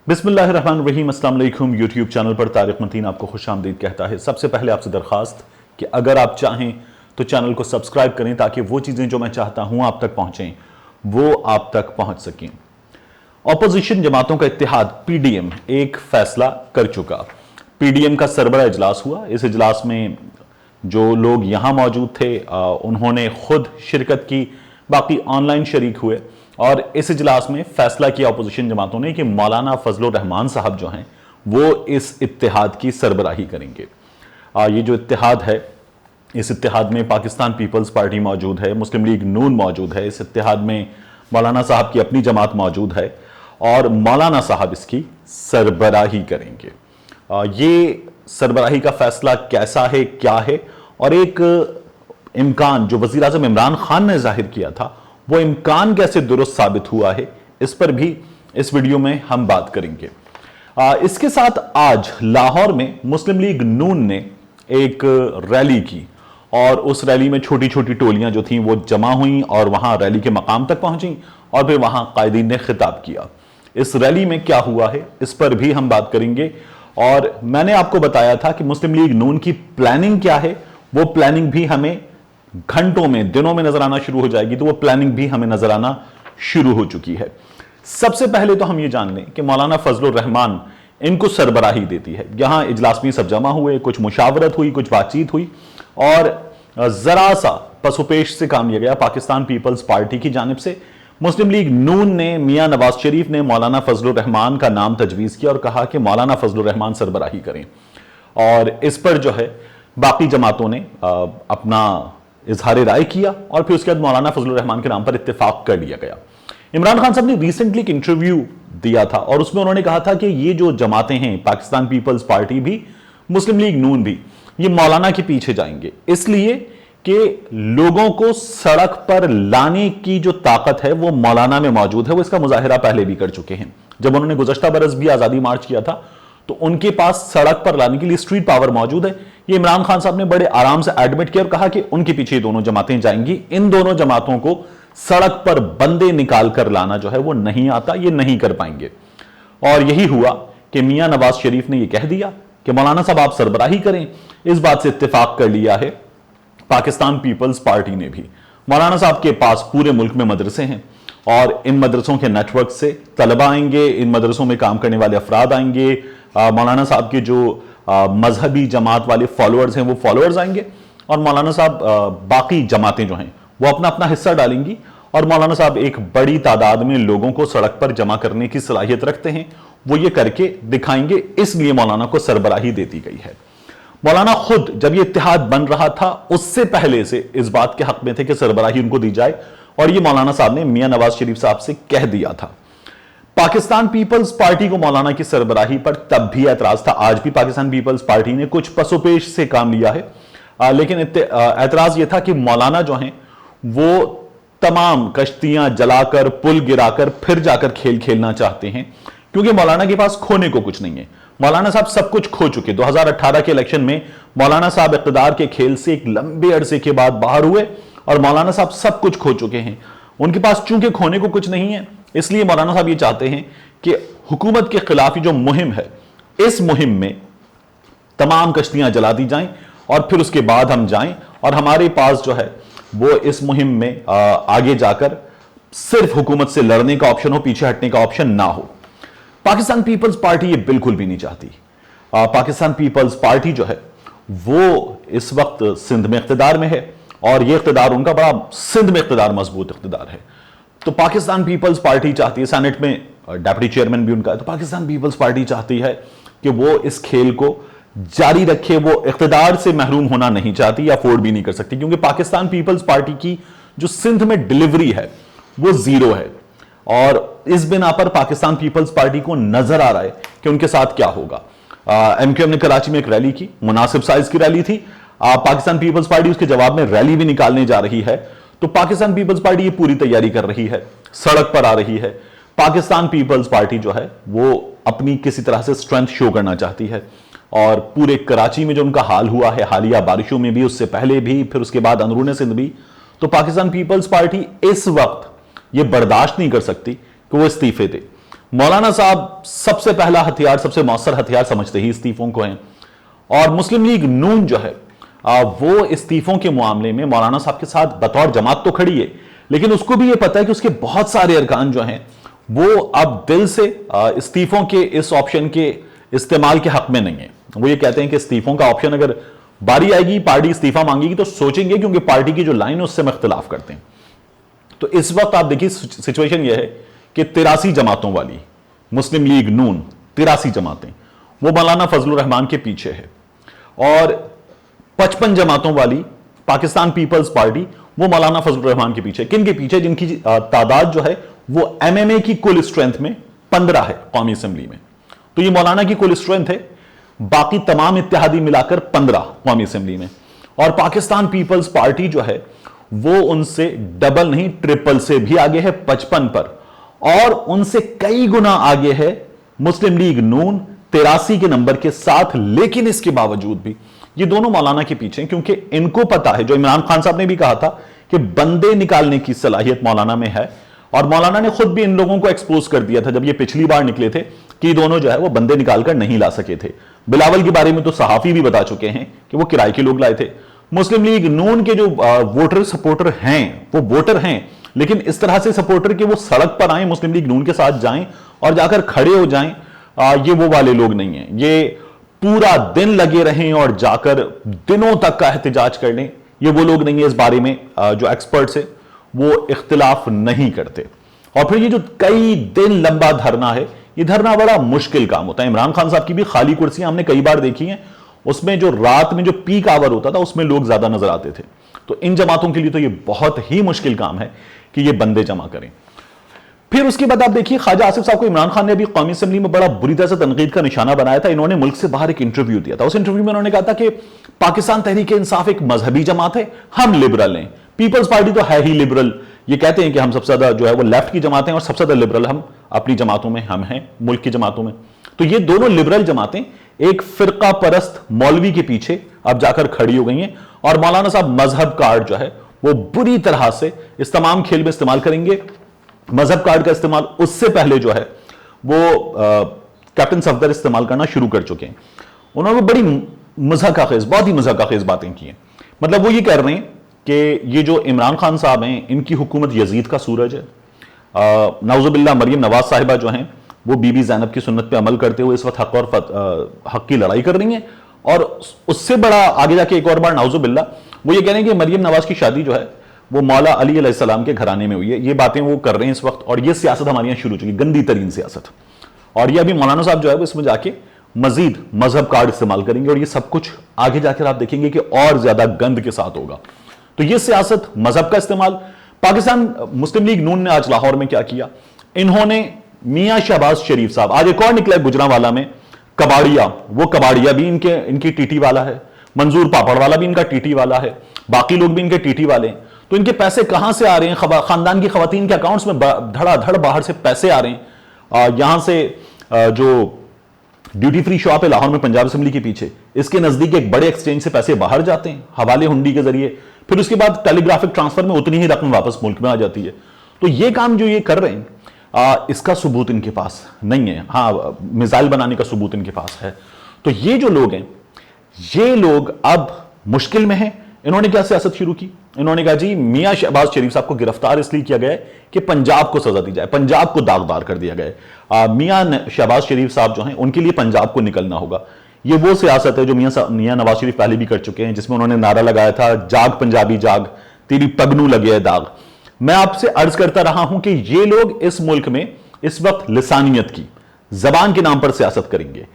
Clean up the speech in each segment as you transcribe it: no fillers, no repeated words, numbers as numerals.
बिस्मिल्लाहिर्रहमानिर्रहीम, अस्सलाम वालेकुम। यूट्यूब चैनल पर तारिक मतीन आपको खुश आमदीद कहता है। सबसे पहले आपसे दरखास्त कि अगर आप चाहें तो चैनल को सब्सक्राइब करें ताकि वो चीज़ें जो मैं चाहता हूं आप तक पहुंचें वो आप तक पहुंच सकें। ऑपोजिशन जमातों का इत्तेहाद पीडीएम एक फैसला कर चुका। पीडीएम का सरबरा इजलास हुआ। इस इजलास में जो लोग यहां मौजूद थे उन्होंने खुद शिरकत की, बाकी ऑनलाइन शरीक हुए और इस इजलास में फैसला किया अपोजिशन जमातों ने कि मौलाना फजलुर रहमान साहब जो हैं वो इस इत्तेहाद की सरबराही करेंगे। ये जो इत्तेहाद है, इस इत्तेहाद में पाकिस्तान पीपल्स पार्टी मौजूद है, मुस्लिम लीग नून मौजूद है, इस इत्तेहाद में मौलाना साहब की अपनी जमात मौजूद है और मौलाना साहब इसकी सरबराही करेंगे। ये सरबराही का फैसला कैसा है, क्या है और एक इम्कान जो वजीर आजम इमरान खान ने जाहिर किया था वो इम्कान कैसे दुरुस्त साबित हुआ है, इस पर भी इस वीडियो में हम बात करेंगे। इसके साथ आज लाहौर में मुस्लिम लीग नून ने एक रैली की और उस रैली में छोटी छोटी टोलियां जो थीं वो जमा हुई और वहां रैली के मकाम तक पहुंची और फिर वहां कायदीन ने खिताब किया। इस रैली में क्या हुआ है इस पर भी हम बात करेंगे और मैंने आपको बताया था कि मुस्लिम लीग नून की प्लानिंग क्या है, वो प्लानिंग भी हमें घंटों में, दिनों में नजर आना शुरू हो जाएगी, तो वो प्लानिंग भी हमें नजर आना शुरू हो चुकी है। सबसे पहले तो हम ये जान लें कि मौलाना फजलुर रहमान इनको सरबराही देती है। यहां इजलास में सब जमा हुए, कुछ मुशावरत हुई, कुछ बातचीत हुई और जरा सा पसोपेश से काम लिया गया पाकिस्तान पीपल्स पार्टी की जानिब से। मुस्लिम लीग नून ने, मियां नवाज शरीफ ने मौलाना फजलुर रहमान का नाम तजवीज किया और कहा कि मौलाना फजलुर रहमान सरबराही करें और इस पर जो है बाकी जमातों ने अपना इजहार राय किया और फिर उसके बाद मौलाना फजलुर रहमान के नाम पर इत्तेफाक कर लिया गया। इमरान खान साहब ने रिसेंटली एक इंटरव्यू दिया था और उसमें उन्होंने कहा था कि ये जो जमातें हैं, पाकिस्तान पीपल्स पार्टी भी, मुस्लिम लीग नून भी, ये मौलाना के पीछे जाएंगे इसलिए कि लोगों को सड़क पर लाने की जो ताकत है वो मौलाना में मौजूद है। वो इसका मुजाहिरा पहले भी कर चुके हैं। जब उन्होंने गुज़श्ता बरस भी आज़ादी मार्च किया था तो उनके पास सड़क पर लाने के लिए स्ट्रीट पावर मौजूद है। ये इमरान खान साहब ने बड़े आराम से एडमिट किया और कहा कि उनके पीछे दोनों जमातें जाएंगी। इन दोनों जमातों को सड़क पर बंदे निकाल कर लाना जो है वो नहीं आता, ये नहीं कर पाएंगे। और यही हुआ कि मियां नवाज शरीफ ने यह कह दिया कि मौलाना साहब आप सरबराही करें। इस बात से इत्तेफाक कर लिया है पाकिस्तान पीपल्स पार्टी ने भी। मौलाना साहब के पास पूरे मुल्क में मदरसे हैं और इन मदरसों के नेटवर्क से तलबा आएंगे, इन मदरसों में काम करने वाले अफराद आएंगे, मौलाना साहब के जो मजहबी जमात वाले फॉलोअर्स हैं वो फॉलोअर्स आएंगे और मौलाना साहब बाकी जमातें जो हैं वो अपना अपना हिस्सा डालेंगी और मौलाना साहब एक बड़ी तादाद में लोगों को सड़क पर जमा करने की सलाहियत रखते हैं, वो ये करके दिखाएंगे, इसलिए मौलाना को सरबराही दे दी गई है। मौलाना खुद जब ये इत्तेहाद बन रहा था उससे पहले से इस बात के हक में थे कि सरबराही उनको दी जाए और ये मौलाना साहब ने मियां नवाज शरीफ साहब से कह दिया था। पाकिस्तान पीपल्स पार्टी को मौलाना की सरबराही पर तब भी एतराज था, आज भी पाकिस्तान पीपल्स पार्टी ने कुछ पसोपेश से काम लिया है, लेकिन एतराज यह था कि मौलाना जो हैं वो तमाम कश्तियां जलाकर, पुल गिराकर फिर जाकर खेल खेलना चाहते हैं क्योंकि मौलाना के पास खोने को कुछ नहीं है। मौलाना साहब सब कुछ खो चुके। 2018 के इलेक्शन में मौलाना साहब इक़्तिदार के खेल से एक लंबे अरसे के बाद बाहर हुए और मौलाना साहब सब कुछ खो चुके हैं। उनके पास चूंकि खोने को कुछ नहीं है इसलिए मौलाना साहब ये चाहते हैं कि हुकूमत के खिलाफ जो मुहिम है, इस मुहिम में तमाम कश्तियां जला दी जाएं और फिर उसके बाद हम जाएं और हमारे पास जो है वो इस मुहिम में आगे जाकर सिर्फ हुकूमत से लड़ने का ऑप्शन हो, पीछे हटने का ऑप्शन ना हो। पाकिस्तान पीपल्स पार्टी ये बिल्कुल भी नहीं चाहती। पाकिस्तान पीपल्स पार्टी जो है वो इस वक्त सिंध में इक़्तिदार में है और ये इक़्तिदार उनका बड़ा सिंध में इक़्तिदार मजबूत इक़्तिदार है। तो पाकिस्तान पीपल्स पार्टी चाहती है, सेनेट में डेप्यूटी चेयरमैन भी उनका है, तो पाकिस्तान पीपल्स पार्टी चाहती है कि वो इस खेल को जारी रखे। वो इक़्तिदार से महरूम होना नहीं चाहती या अफोर्ड भी नहीं कर सकती क्योंकि पाकिस्तान पीपल्स पार्टी की जो सिंध में डिलीवरी है वो जीरो है और इस बिना पर पाकिस्तान पीपल्स पार्टी को नजर आ रहा है कि उनके साथ क्या होगा। एमक्यूएम ने कराची में एक रैली की, मुनासिब साइज की रैली थी। पाकिस्तान पीपल्स पार्टी उसके जवाब में रैली भी निकालने जा रही है। तो पाकिस्तान पीपल्स पार्टी ये पूरी तैयारी कर रही है, सड़क पर आ रही है। पाकिस्तान पीपल्स पार्टी जो है वो अपनी किसी तरह से स्ट्रेंथ शो करना चाहती है और पूरे कराची में जो उनका हाल हुआ है, हालिया बारिशों में भी, उससे पहले भी, फिर उसके बाद अंदरूनी सिंध भी, तो पाकिस्तान पीपल्स पार्टी इस वक्त ये बर्दाश्त नहीं कर सकती कि वो इस्तीफे दे। मौलाना साहब सबसे पहला हथियार, सबसे मौसर हथियार समझते ही इस्तीफों को हैं। और मुस्लिम लीग नून जो है वो इस्तीफों के मामले में मौलाना साहब के साथ बतौर जमात तो खड़ी है, लेकिन उसको भी ये पता है कि उसके बहुत सारे अरकान जो हैं वो अब दिल से इस्तीफों के इस ऑप्शन के इस्तेमाल के हक में नहीं है। वो ये कहते हैं कि इस्तीफों का ऑप्शन अगर बारी आएगी, पार्टी इस्तीफा मांगेगी तो सोचेंगे, क्योंकि पार्टी की जो लाइन है उससे हम इख्तिलाफ करते हैं। तो इस वक्त आप देखिए सिचुएशन यह है कि 83 जमातों वाली मुस्लिम लीग नून, 83 जमातें, वो मौलाना फजलुर रहमान के पीछे है। और 55 जमातों वाली पाकिस्तान पीपल्स पार्टी, वो मौलाना फजलुर रहमान के पीछे। किन के पीछे? जिनकी तादाद जो है वो एमएमए की कुल स्ट्रेंथ में 15 है कौमी असेंबली में। तो ये मौलाना की कुल स्ट्रेंथ है, बाकी तमाम इत्तेहादी मिलाकर 15 कौमी असेंबली में। और पाकिस्तान पीपल्स पार्टी जो है वो उनसे डबल नहीं, ट्रिपल से भी आगे है 55 पर। और उनसे कई गुना आगे है मुस्लिम लीग नून 83 के नंबर के साथ। लेकिन इसके बावजूद भी ये दोनों मौलाना के पीछे हैं, क्योंकि इनको पता है, जो इमरान खान साहब ने भी कहा था कि बंदे निकालने की सलाहियत मौलाना में है। और मौलाना ने खुद भी इन लोगों को एक्सपोज कर दिया था जब ये पिछली बार निकले थे कि ये दोनों जो है वो बंदे निकालकर नहीं ला सके थे। बिलावल के बारे में तो सहाफी भी बता चुके हैं कि वो किराए के लोग लाए थे। मुस्लिम लीग नून के जो वोटर सपोर्टर हैं वो वोटर हैं, लेकिन इस तरह से सपोर्टर कि वो सड़क पर आए, मुस्लिम लीग नून के साथ जाएं और जाकर खड़े हो जाएं, ये वो वाले लोग नहीं हैं। ये पूरा दिन लगे रहें और जाकर दिनों तक का एहतजाज कर लें, ये वो लोग नहीं है। इस बारे में जो एक्सपर्ट्स है वो इख्तिलाफ नहीं करते। और फिर ये जो कई दिन लंबा धरना है, ये धरना बड़ा मुश्किल काम होता है। इमरान खान साहब की भी खाली कुर्सियां हमने कई बार देखी हैं, उसमें जो रात में जो पीक आवर होता था उसमें लोग ज्यादा नजर आते थे। तो इन जमातों के लिए तो ये बहुत ही मुश्किल काम है कि ये बंदे जमा करें। फिर उसके बाद आप देखिए, ख्वाजा आसिफ साहब को इमरान खान ने अभी कौमी असेंबली में बड़ा बुरी तरह से तनकीद का निशाना बनाया था। इन्होंने मुल्क से बाहर एक इंटरव्यू दिया था। उस इंटरव्यू में उन्होंने कहा था कि पाकिस्तान तहरीक इंसाफ एक मजहबी जमात है, हम लिबरल हैं। पीपल्स पार्टी तो है ही लिबरल, ये कहते हैं कि हम सबसे ज्यादा जो है वो लेफ्ट की जमातें हैं और सबसे ज्यादा लिबरल हम अपनी जमातों में हम हैं, मुल्क की जमातों में। तो ये दोनों लिबरल जमातें एक फिरका परस्त मौलवी के पीछे अब जाकर खड़ी हो गई हैं। और मौलाना साहब मजहब कार्ड जो है वो बुरी तरह से इस तमाम खेल में इस्तेमाल करेंगे। मजहब कार्ड का इस्तेमाल उससे पहले जो है वो कैप्टन सफदर इस्तेमाल करना शुरू कर चुके हैं। उन्होंने बड़ी मज़ाक़ाख़ेज़, बहुत ही मज़ाक़ाख़ेज़ बातें की हैं। मतलब वो ये कह रहे हैं कि ये जो इमरान खान साहब हैं, इनकी हुकूमत यजीद का सूरज है। नाउज़ुबिल्लाह मरियम नवाज साहिबा जो हैं वो बीबी ज़ैनब की सुन्नत पे अमल करते हुए इस वक्त हक और हक की लड़ाई कर रही हैं। और उससे बड़ा आगे जाके एक और बार नाउज़ुबिल्लाह वो ये कह रहे हैं कि मरियम नवाज की शादी जो है वो मौला अली अलैहिस्सलाम के घराने में हुई है। ये बातें वो कर रहे हैं इस वक्त, और ये सियासत हमारे यहाँ शुरू हो चुकी, गंदी तरीन सियासत। और ये अभी मौलाना साहब जो है वो इसमें जाके मजीद मजहब कार्ड इस्तेमाल करेंगे, और ये सब कुछ आगे जाकर आप देखेंगे कि और ज्यादा गंद के साथ होगा। तो ये सियासत, मजहब का इस्तेमाल। पाकिस्तान मुस्लिम लीग नून ने आज लाहौर में क्या किया, इन्होंने मियां शहबाज शरीफ साहब, आज एक और निकला गुजरांवाला में कबाड़िया, वो कबाड़िया भी इनकी टीटी वाला है, मंजूर पापड़ वाला भी इनका टीटी वाला है, बाकी लोग भी इनके टीटी वाले हैं। तो इनके पैसे कहां से आ रहे हैं? खानदान की खवातीन के अकाउंट्स में धड़ाधड़ बाहर से पैसे आ रहे हैं। यहां से जो ड्यूटी फ्री शॉप है लाहौर में पंजाब असेंबली के पीछे, इसके नजदीक एक बड़े एक्सचेंज से पैसे बाहर जाते हैं हवाले हुंडी के जरिए, फिर उसके बाद टेलीग्राफिक ट्रांसफर में उतनी ही रकम वापस मुल्क में आ जाती है। तो ये काम जो ये कर रहे हैं, इसका सबूत इनके पास नहीं है। हाँ, मिसाइल बनाने का सबूत इनके पास है। तो ये जो लोग हैं, ये लोग अब मुश्किल में हैं। इन्होंने क्या सियासत शुरू की, इन्होंने कहा जी मियां शहबाज शरीफ साहब को गिरफ्तार इसलिए किया गया है कि पंजाब को सजा दी जाए, पंजाब को दागदार कर दिया गया है। मियां शहबाज शरीफ साहब जो हैं उनके लिए पंजाब को निकलना होगा। ये वो सियासत है जो मियां नवाज शरीफ पहले भी कर चुके हैं, जिसमें उन्होंने नारा लगाया था, जाग पंजाबी जाग, तेरी पगनू लगे दाग। मैं आपसे अर्ज करता रहा हूं कि ये लोग इस मुल्क में इस वक्त लिसानियत की, जबान के नाम पर सियासत करेंगे।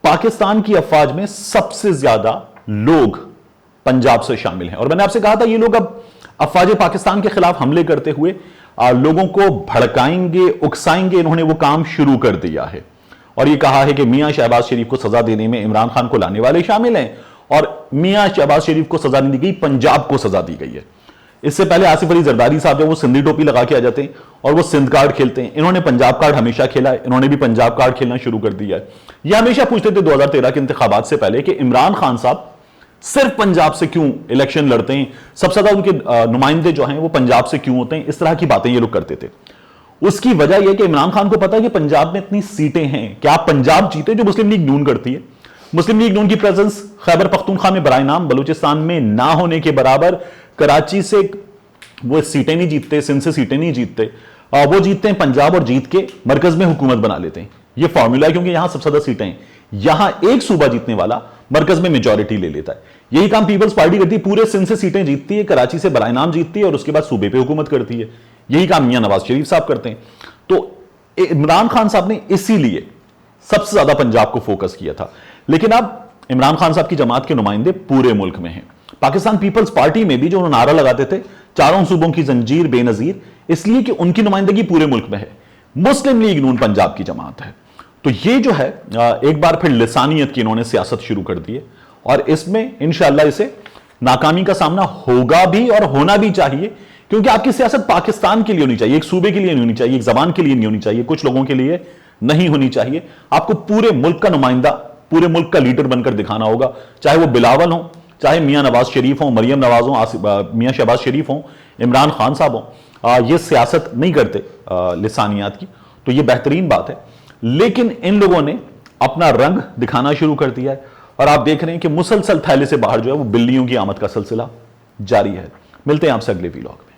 पाकिस्तान की अफवाज में सबसे ज्यादा लोग पंजाब से शामिल हैं, और मैंने आपसे कहा था ये लोग अब अफवाज पाकिस्तान के खिलाफ हमले करते हुए लोगों को भड़काएंगे, उकसाएंगे। इन्होंने वो काम शुरू कर दिया है, और ये कहा है कि मियां शहबाज शरीफ को सजा देने में इमरान खान को लाने वाले शामिल हैं, और मियां शहबाज शरीफ को सजा नहीं दी गई, पंजाब को सजा दी गई है। इससे पहले आसिफ अली जरदारी साहब जो वो सिंधी टोपी लगा के आ जाते हैं और वो सिंध कार्ड खेलते हैं। इन्होंने पंजाब कार्ड हमेशा खेला है, इन्होंने भी पंजाब कार्ड खेलना शुरू कर दिया है। ये हमेशा पूछते थे 2013 के इंतखाबात से पहले कि इमरान खान साहब सिर्फ पंजाब से क्यों इलेक्शन लड़ते हैं, सबसे ज्यादा उनके नुमाइंदे जो हैं वो पंजाब से क्यों होते हैं, इस तरह की बातें ये लोग करते थे। उसकी वजह यह कि इमरान खान को पता है कि पंजाब में इतनी सीटें हैं कि आप पंजाब जीते जो मुस्लिम लीग नून करती है। मुस्लिम लीग नून की प्रेजेंस खैबर पख्तूनख्वा में बराए नाम बलूचिस्तान में ना होने के बराबर, कराची से वो सीटें नहीं जीतते, सिंध से सीटें नहीं जीतते, वो जीतते हैं पंजाब और जीत के मरकज में हुकूमत बना लेते हैं। ये फॉर्मूला है क्योंकि यहां सबसे ज्यादा सीटें हैं, यहां एक सूबा जीतने वाला मरकज में मेजॉरिटी ले लेता है। यही काम पीपल्स पार्टी करती है, पूरे सिंध से सीटें जीतती है, कराची से बराए नाम जीतती है और उसके बाद सूबे पे हुकूमत करती है। यही काम मियां नवाज शरीफ साहब करते हैं। तो इमरान खान साहब ने इसीलिए सबसे ज्यादा पंजाब को फोकस किया था। लेकिन अब इमरान खान साहब की जमात के नुमाइंदे पूरे मुल्क में हैं। पाकिस्तान पीपल्स पार्टी में भी जो नारा लगाते थे चारों सूबों की जंजीर बेनजीर, इसलिए कि उनकी नुमाइंदगी पूरे मुल्क में है। मुस्लिम लीग नून पंजाब की जमात है। तो ये जो है एक बार फिर लिसानियत की इन्होंने सियासत शुरू कर दी है और इसमें इंशाअल्लाह इसे नाकामी का सामना होगा भी और होना भी चाहिए, क्योंकि आपकी सियासत पाकिस्तान के लिए होनी चाहिए, एक सूबे के लिए नहीं होनी चाहिए, एक जबान के लिए नहीं होनी चाहिए, कुछ लोगों के लिए नहीं होनी चाहिए। आपको पूरे मुल्क का नुमाइंदा, पूरे मुल्क का लीडर बनकर दिखाना होगा, चाहे वो बिलावल हो, चाहे मियां नवाज शरीफ हो, मरियम नवाज हो, मियां शहबाज शरीफ हो, इमरान खान साहब हो। ये सियासत नहीं करते लिसानियात की, तो ये बेहतरीन बात है। लेकिन इन लोगों ने अपना रंग दिखाना शुरू कर दिया है और आप देख रहे हैं कि मुसलसल थैले से बाहर जो है वो बिल्लियों की आमद का सिलसिला जारी है। मिलते हैं आपसे अगले वीलॉग।